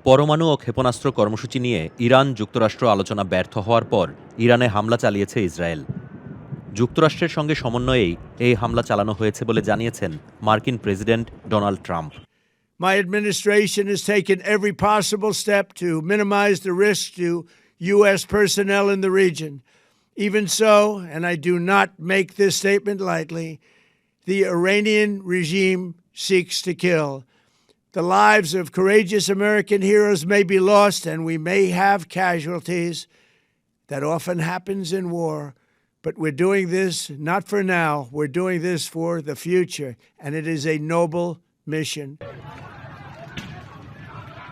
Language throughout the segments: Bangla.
পরমাণু ও ক্ষেপণাস্ত্র কর্মসূচি নিয়ে ইরান যুক্তরাষ্ট্র আলোচনা ব্যর্থ হওয়ার পর ইরানে হামলা চালিয়েছে ইসরায়েল। যুক্তরাষ্ট্রের সঙ্গে সমন্বয়েই এই হামলা চালানো হয়েছে বলে জানিয়েছেন মার্কিন president Donald Trump. My administration has taken every possible step to minimize the risk to U.S. personnel in the region. Even so, and I do not make this statement lightly, the Iranian regime seeks to kill. The lives of courageous American heroes may be lost, and we may have casualties. That often happens in war. But we're doing this not for now, we're doing this for the future, and it is a noble mission.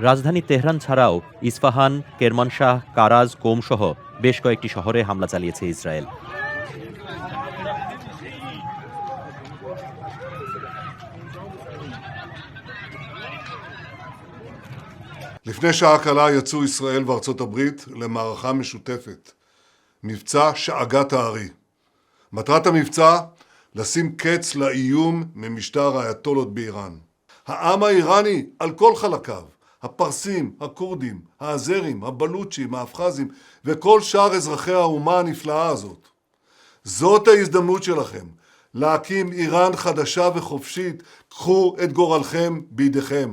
রাজধানী তেহরান ছাড়াও ইস্পাহান, কেরমানশাহ, কারাজ, কোম সহ বেশ কয়েকটি শহরে হামলা চালিয়েছে ইসরায়েল। לפני שעה קלה יצאו ישראל וארצות הברית למערכה משותפת, מבצע שאגת הארי. מטרת המבצע, לשים קץ לאיום ממשטר האייתולות באיראן. העם האיראני על כל חלקיו, הפרסים, הכורדים, האזרים, הבלוצ'ים, האפחזים וכל שאר אזרחי האומה הנפלאה הזאת. זאת ההזדמנות שלכם, להקים איראן חדשה וחופשית, קחו את גורלכם בידיכם.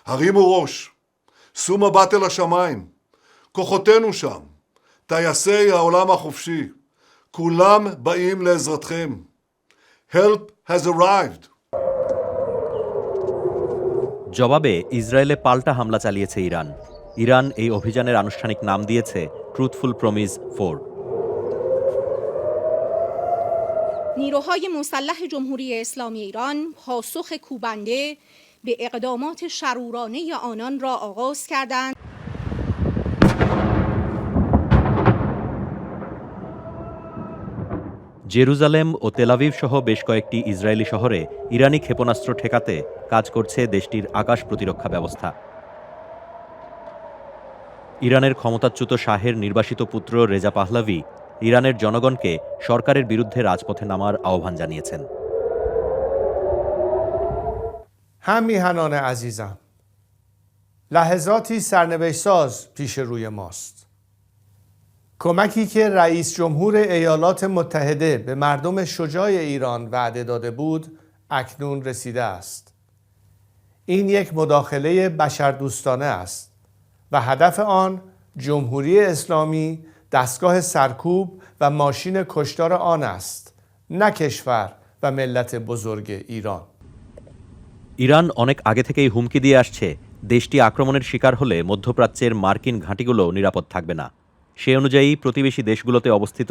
הרימו ראש. שאו מבט אל השמיים, כוחותינו שם, טייסי העולם החופשי, כולם באים לעזרתכם. Help has arrived. জবাবে ইসরায়েলে পাল্টা হামলা চালিয়েছে ইরান। ইরান এই অভিযানের আনুষ্ঠানিক নাম দিয়েছে ট্রুথফুল প্রমিস 4। نیروهای مسلح جمهوری اسلامی ایران پاسخ کوبنده به اقدامات شرورانه آنان را آغاز کردند. জেরুজালেম ও তেলাভিভ সহ বেশ কয়েকটি ইসরায়েলি শহরে ইরানি ক্ষেপণাস্ত্র ঠেকাতে কাজ করছে দেশটির আকাশ প্রতিরক্ষা ব্যবস্থা। ইরানের ক্ষমতাচ্যুত শাহের নির্বাসিত পুত্র রেজা পাহলাভি ইরানের জনগণকে সরকারের বিরুদ্ধে রাজপথে নামার আহ্বান জানিয়েছেন। هم میهنان عزیزم، لحظاتی سرنوشت‌ساز پیش روی ماست. کمکی که رئیس جمهور ایالات متحده به مردم شجاع ایران وعده داده بود اکنون رسیده است. این یک مداخله بشردوستانه است و هدف آن جمهوری اسلامی دستگاه سرکوب و ماشین کشتار آن است، نه کشور و ملت بزرگ ایران. ইরান অনেক আগে থেকেই হুমকি দিয়ে আসছে দেশটি আক্রমণের শিকার হলে মধ্যপ্রাচ্যের মার্কিন ঘাঁটিগুলো নিরাপদ থাকবে না। সে অনুযায়ী প্রতিবেশী দেশগুলোতে অবস্থিত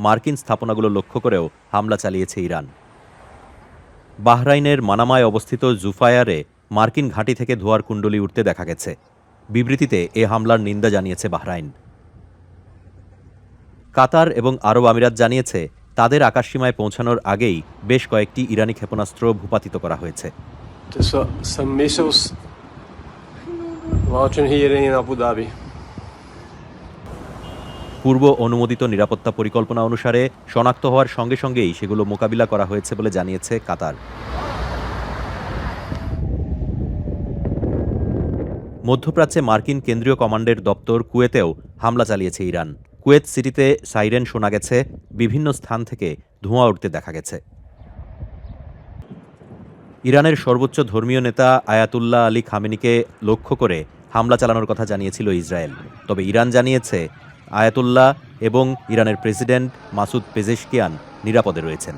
মার্কিন স্থাপনাগুলো লক্ষ্য করেও হামলা চালিয়েছে ইরান। বাহরাইনের মানামায় অবস্থিত জুফায়ারে মার্কিন ঘাঁটি থেকে ধোঁয়ার কুণ্ডলি উঠতে দেখা গেছে। বিবৃতিতে এ হামলার নিন্দা জানিয়েছে বাহরাইন। কাতার এবং আরব আমিরাত জানিয়েছে তাদের আকাশসীমায় পৌঁছানোর আগেই বেশ কয়েকটি ইরানি ক্ষেপণাস্ত্র ভূপাতিত করা হয়েছে। Some missiles launching here in Abu Dhabi. পূর্ব অনুমোদিত নিরাপত্তা পরিকল্পনা অনুসারে শনাক্ত হওয়ার সঙ্গে সঙ্গেই সেগুলো মোকাবিলা করা হয়েছে বলে জানিয়েছে কাতার। মধ্যপ্রাচ্যে মার্কিন কেন্দ্রীয় কমান্ডের দপ্তর কুয়েতেও হামলা চালিয়েছে ইরান। কুয়েত সিটিতে সাইরেন শোনা গেছে, বিভিন্ন স্থান থেকে ধোঁয়া উঠতে দেখা গেছে। ইরানের সর্বোচ্চ ধর্মীয় নেতা আয়াতুল্লাহ আলী খামেনিকে লক্ষ্য করে হামলা চালানোর কথা জানিয়েছিল ইসরায়েল। তবে ইরান জানিয়েছে আয়াতুল্লাহ এবং ইরানের প্রেসিডেন্ট মাসুদ পেজেশকিয়ান নিরাপদে রয়েছেন।